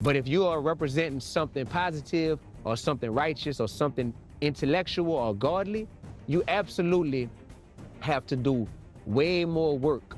But if you are representing something positive or something righteous or something intellectual or godly, you absolutely have to do way more work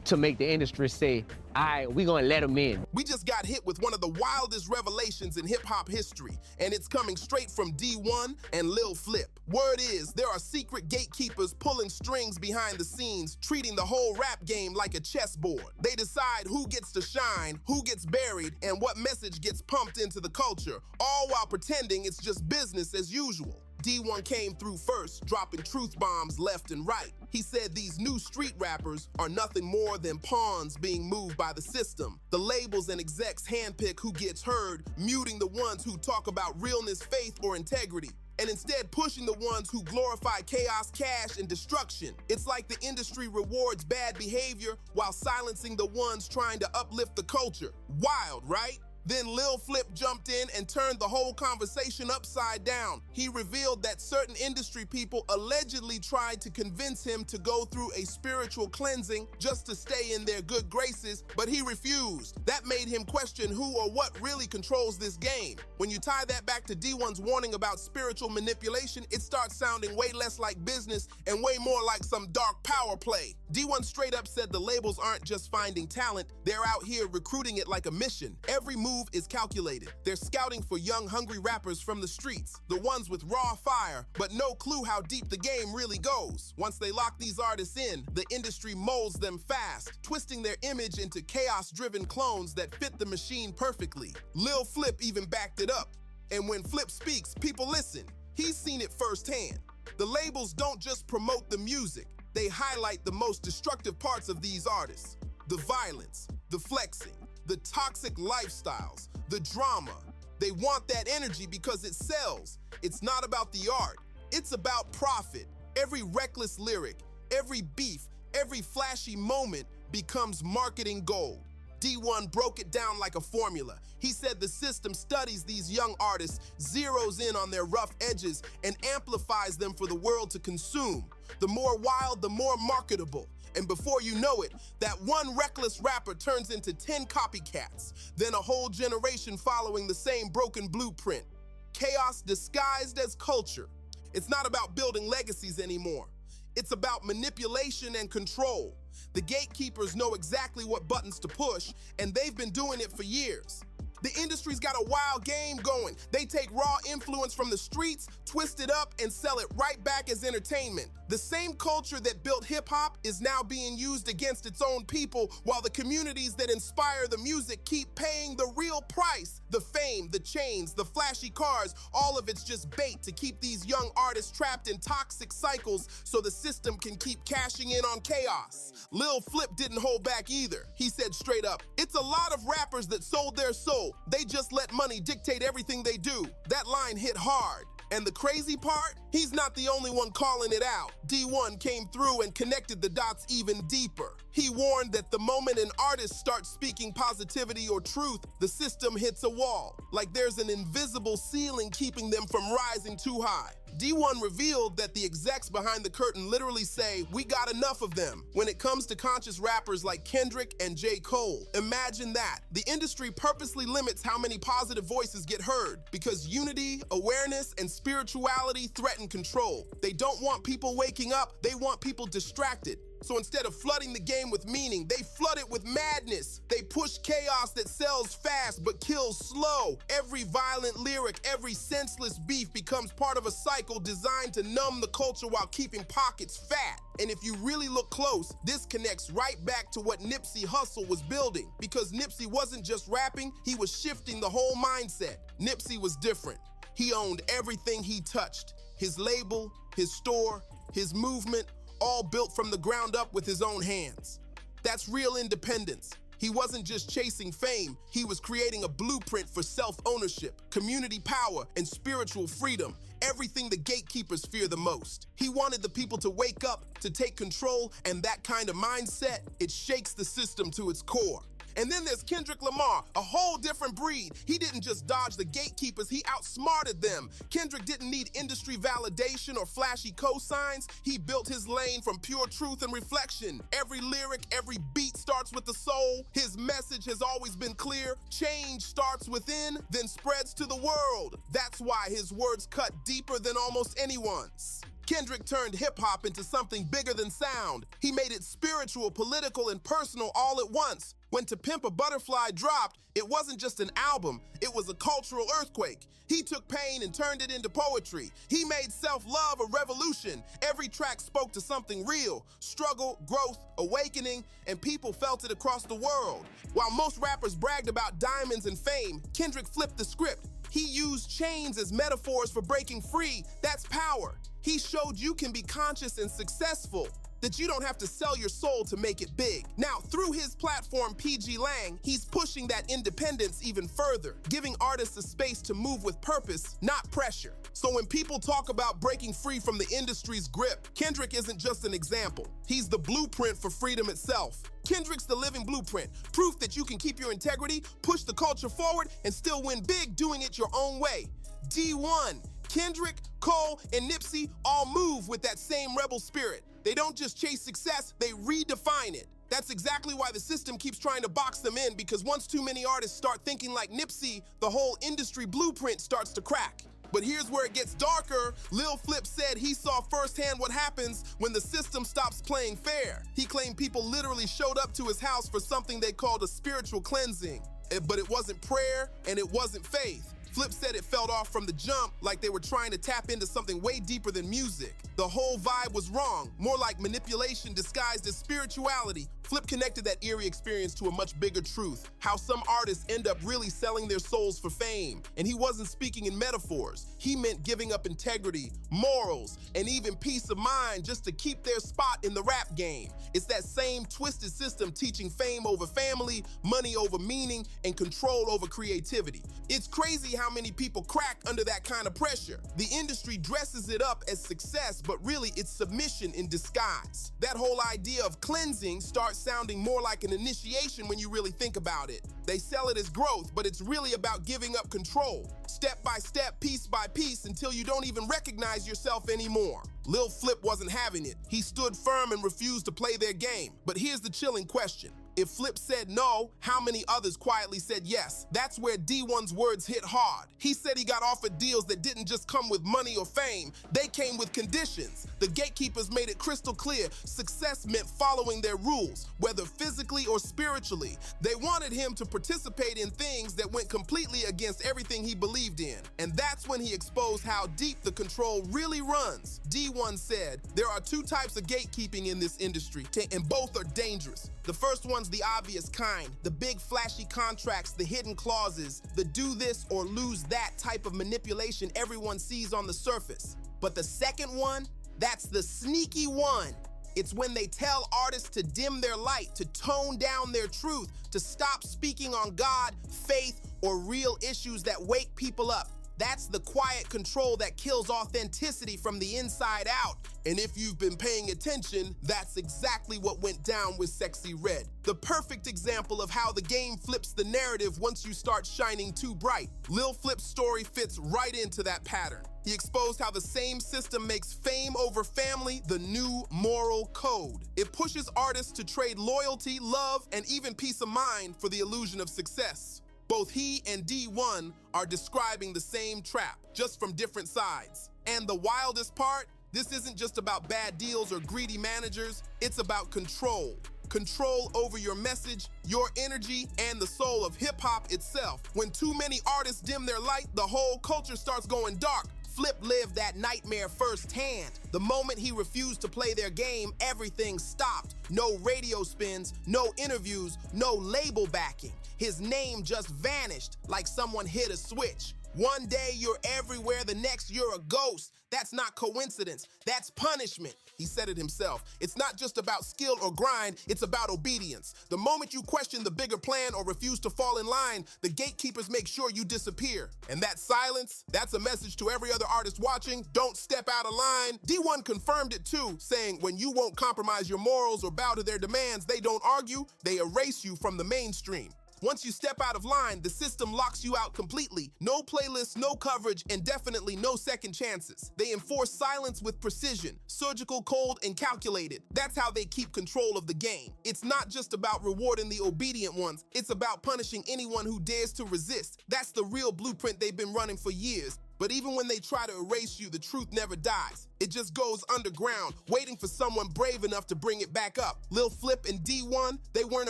to make the industry say, all right, we're gonna let them in. We just got hit with one of the wildest revelations in hip-hop history, and it's coming straight from Dee-1 and Lil Flip. Word is, there are secret gatekeepers pulling strings behind the scenes, treating the whole rap game like a chessboard. They decide who gets to shine, who gets buried, and what message gets pumped into the culture, all while pretending it's just business as usual. Dee-1 came through first, dropping truth bombs left and right. He said these new street rappers are nothing more than pawns being moved by the system. The labels and execs handpick who gets heard, muting the ones who talk about realness, faith, or integrity, and instead pushing the ones who glorify chaos, cash, and destruction. It's like the industry rewards bad behavior while silencing the ones trying to uplift the culture. Wild, right? Then Lil Flip jumped in and turned the whole conversation upside down. He revealed that certain industry people allegedly tried to convince him to go through a spiritual cleansing just to stay in their good graces, but he refused. That made him question who or what really controls this game. When you tie that back to Dee-1's warning about spiritual manipulation, it starts sounding way less like business and way more like some dark power play. Dee-1 straight up said the labels aren't just finding talent, they're out here recruiting it like a mission. Every move is calculated. They're scouting for young, hungry rappers from the streets, the ones with raw fire, but no clue how deep the game really goes. Once they lock these artists in, the industry molds them fast, twisting their image into chaos-driven clones that fit the machine perfectly. Lil Flip even backed it up. And when Flip speaks, people listen. He's seen it firsthand. The labels don't just promote the music, they highlight the most destructive parts of these artists. The violence, the flexing, the toxic lifestyles, the drama. They want that energy because it sells. It's not about the art, it's about profit. Every reckless lyric, every beef, every flashy moment becomes marketing gold. Dee-1 broke it down like a formula. He said the system studies these young artists, zeroes in on their rough edges, and amplifies them for the world to consume. The more wild, the more marketable. And before you know it, that one reckless rapper turns into 10 copycats, then a whole generation following the same broken blueprint. Chaos disguised as culture. It's not about building legacies anymore. It's about manipulation and control. The gatekeepers know exactly what buttons to push, and they've been doing it for years. The industry's got a wild game going. They take raw influence from the streets, twist it up, and sell it right back as entertainment. The same culture that built hip-hop is now being used against its own people, while the communities that inspire the music keep paying the real price. The fame, the chains, the flashy cars, all of it's just bait to keep these young artists trapped in toxic cycles so the system can keep cashing in on chaos. Lil Flip didn't hold back either. He said straight up, it's a lot of rappers that sold their soul. They just let money dictate everything they do. That line hit hard. And the crazy part? He's not the only one calling it out. Dee-1 came through and connected the dots even deeper. He warned that the moment an artist starts speaking positivity or truth, the system hits a wall, like there's an invisible ceiling keeping them from rising too high. Dee-1 revealed that the execs behind the curtain literally say, we got enough of them. When it comes to conscious rappers like Kendrick and J. Cole, imagine that. The industry purposely limits how many positive voices get heard because unity, awareness, and spirituality threaten control. They don't want people waking up, they want people distracted. So instead of flooding the game with meaning, they flood it with madness. They push chaos that sells fast but kills slow. Every violent lyric, every senseless beef becomes part of a cycle designed to numb the culture while keeping pockets fat. And if you really look close, this connects right back to what Nipsey Hussle was building. Because Nipsey wasn't just rapping, he was shifting the whole mindset. Nipsey was different. He owned everything he touched. His label, his store, his movement, all built from the ground up with his own hands. That's real independence. He wasn't just chasing fame, he was creating a blueprint for self-ownership, community power, and spiritual freedom, everything the gatekeepers fear the most. He wanted the people to wake up, to take control, and that kind of mindset, it shakes the system to its core. And then there's Kendrick Lamar, a whole different breed. He didn't just dodge the gatekeepers, he outsmarted them. Kendrick didn't need industry validation or flashy cosigns. He built his lane from pure truth and reflection. Every lyric, every beat starts with the soul. His message has always been clear. Change starts within, then spreads to the world. That's why his words cut deeper than almost anyone's. Kendrick turned hip-hop into something bigger than sound. He made it spiritual, political, and personal all at once. When To Pimp a Butterfly dropped, it wasn't just an album, it was a cultural earthquake. He took pain and turned it into poetry. He made self-love a revolution. Every track spoke to something real: struggle, growth, awakening, and people felt it across the world. While most rappers bragged about diamonds and fame, Kendrick flipped the script. He used chains as metaphors for breaking free. That's power. He showed you can be conscious and successful, that you don't have to sell your soul to make it big. Now, through his platform, PG Lang, he's pushing that independence even further, giving artists a space to move with purpose, not pressure. So when people talk about breaking free from the industry's grip, Kendrick isn't just an example. He's the blueprint for freedom itself. Kendrick's the living blueprint, proof that you can keep your integrity, push the culture forward, and still win big doing it your own way. Dee-1, Kendrick, Cole, and Nipsey all move with that same rebel spirit. They don't just chase success, they redefine it. That's exactly why the system keeps trying to box them in, because once too many artists start thinking like Nipsey, the whole industry blueprint starts to crack. But here's where it gets darker. Lil Flip said he saw firsthand what happens when the system stops playing fair. He claimed people literally showed up to his house for something they called a spiritual cleansing. But it wasn't prayer and it wasn't faith. Flip said it felt off from the jump, like they were trying to tap into something way deeper than music. The whole vibe was wrong, more like manipulation disguised as spirituality. Flip connected that eerie experience to a much bigger truth, how some artists end up really selling their souls for fame. And he wasn't speaking in metaphors. He meant giving up integrity, morals, and even peace of mind just to keep their spot in the rap game. It's that same twisted system teaching fame over family, money over meaning, and control over creativity. It's crazy how many people crack under that kind of pressure. The industry dresses it up as success, but really it's submission in disguise. That whole idea of cleansing starts sounding more like an initiation when you really think about it. They sell it as growth, but it's really about giving up control, step by step, piece by piece, until you don't even recognize yourself anymore. Lil Flip wasn't having it. He stood firm and refused to play their game. But here's the chilling question. If Flip said no, how many others quietly said yes? That's where Dee-1's words hit hard. He said he got offered deals that didn't just come with money or fame, they came with conditions. The gatekeepers made it crystal clear success meant following their rules, whether physically or spiritually. They wanted him to participate in things that went completely against everything he believed in. And that's when he exposed how deep the control really runs. Dee-1 said, there are two types of gatekeeping in this industry, and both are dangerous. The first one's the obvious kind, the big flashy contracts, the hidden clauses, the do this or lose that type of manipulation everyone sees on the surface. But the second one, that's the sneaky one. It's when they tell artists to dim their light, to tone down their truth, to stop speaking on God, faith, or real issues that wake people up. That's the quiet control that kills authenticity from the inside out. And if you've been paying attention, that's exactly what went down with Sexy Red. The perfect example of how the game flips the narrative once you start shining too bright. Lil Flip's story fits right into that pattern. He exposed how the same system makes fame over family the new moral code. It pushes artists to trade loyalty, love, and even peace of mind for the illusion of success. Both he and Dee-1 are describing the same trap, just from different sides. And the wildest part, this isn't just about bad deals or greedy managers, it's about control. Control over your message, your energy, and the soul of hip-hop itself. When too many artists dim their light, the whole culture starts going dark. Flip lived that nightmare firsthand. The moment he refused to play their game, everything stopped. No radio spins, no interviews, no label backing. His name just vanished like someone hit a switch. One day you're everywhere, the next you're a ghost. That's not coincidence, that's punishment. He said it himself. It's not just about skill or grind, it's about obedience. The moment you question the bigger plan or refuse to fall in line, the gatekeepers make sure you disappear. And that silence, that's a message to every other artist watching. Don't step out of line. Dee-1 confirmed it too, saying when you won't compromise your morals or bow to their demands, they don't argue, they erase you from the mainstream. Once you step out of line, the system locks you out completely. No playlists, no coverage, and definitely no second chances. They enforce silence with precision, surgical, cold, and calculated. That's how they keep control of the game. It's not just about rewarding the obedient ones, it's about punishing anyone who dares to resist. That's the real blueprint they've been running for years. But even when they try to erase you, the truth never dies. It just goes underground, waiting for someone brave enough to bring it back up. Lil Flip and Dee-1, they weren't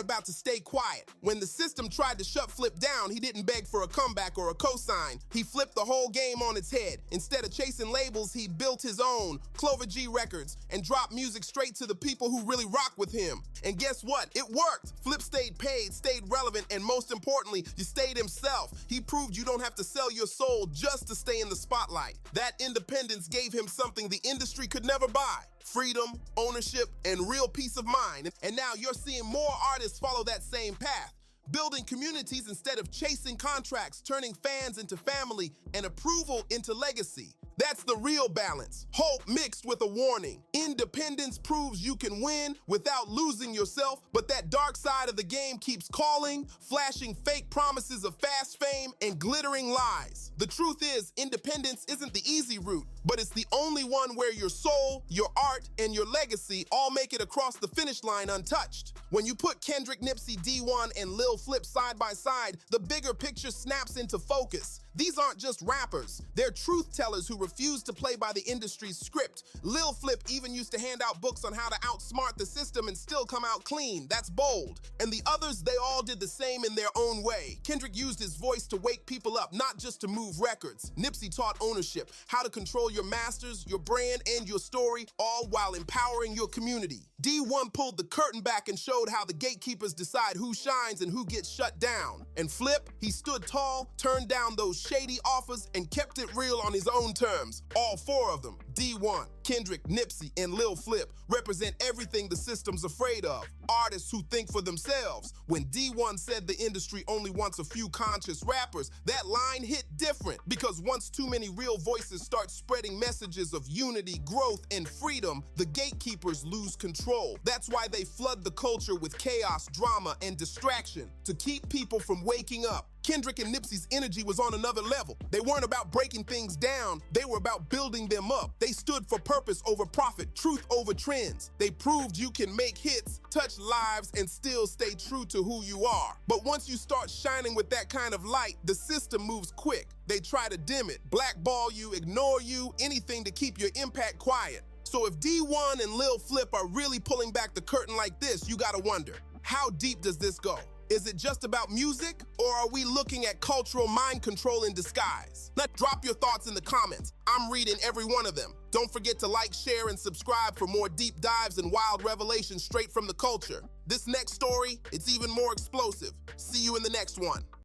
about to stay quiet. When the system tried to shut Flip down, he didn't beg for a comeback or a cosign. He flipped the whole game on its head. Instead of chasing labels, he built his own, Clover G Records, and dropped music straight to the people who really rock with him. And guess what? It worked. Flip stayed paid, stayed relevant, and most importantly, you stayed himself. He proved you don't have to sell your soul just to stay in the spotlight. That independence gave him something the industry could never buy: freedom, ownership, and real peace of mind. And now you're seeing more artists follow that same path, building communities instead of chasing contracts, turning fans into family and approval into legacy. That's the real balance. Hope mixed with a warning. Independence proves you can win without losing yourself, but that dark side of the game keeps calling, flashing fake promises of fast fame and glittering lies. The truth is, independence isn't the easy route, but it's the only one where your soul, your art, and your legacy all make it across the finish line untouched. When you put Kendrick, Nipsey, Dee-1, and Lil Flip side by side, the bigger picture snaps into focus. These aren't just rappers, they're truth tellers who refuse to play by the industry's script. Lil Flip even used to hand out books on how to outsmart the system and still come out clean. That's bold. And the others, they all did the same in their own way. Kendrick used his voice to wake people up, not just to move records. Nipsey taught ownership, how to control your masters, your brand, and your story, all while empowering your community. Dee-1 pulled the curtain back and showed how the gatekeepers decide who shines and who gets shut down. And Flip, he stood tall, turned down those shady offers, and kept it real on his own terms. All four of them, Dee-1, Kendrick, Nipsey, and Lil Flip, represent everything the system's afraid of. Artists who think for themselves. When Dee-1 said the industry only wants a few conscious rappers, that line hit different, because once too many real voices start spreading messages of unity, growth, and freedom, the gatekeepers lose control. That's why they flood the culture with chaos, drama, and distraction, to keep people from waking up. Kendrick and Nipsey's energy was on another level. They weren't about breaking things down, they were about building them up. They stood for purpose over profit, truth over trends. They proved you can make hits, touch lives, and still stay true to who you are. But once you start shining with that kind of light, the system moves quick. They try to dim it, blackball you, ignore you, anything to keep your impact quiet. So if Dee-1 and Lil Flip are really pulling back the curtain like this, you gotta wonder, how deep does this go? Is it just about music, or are we looking at cultural mind control in disguise? Now drop your thoughts in the comments. I'm reading every one of them. Don't forget to like, share, and subscribe for more deep dives and wild revelations straight from the culture. This next story, it's even more explosive. See you in the next one.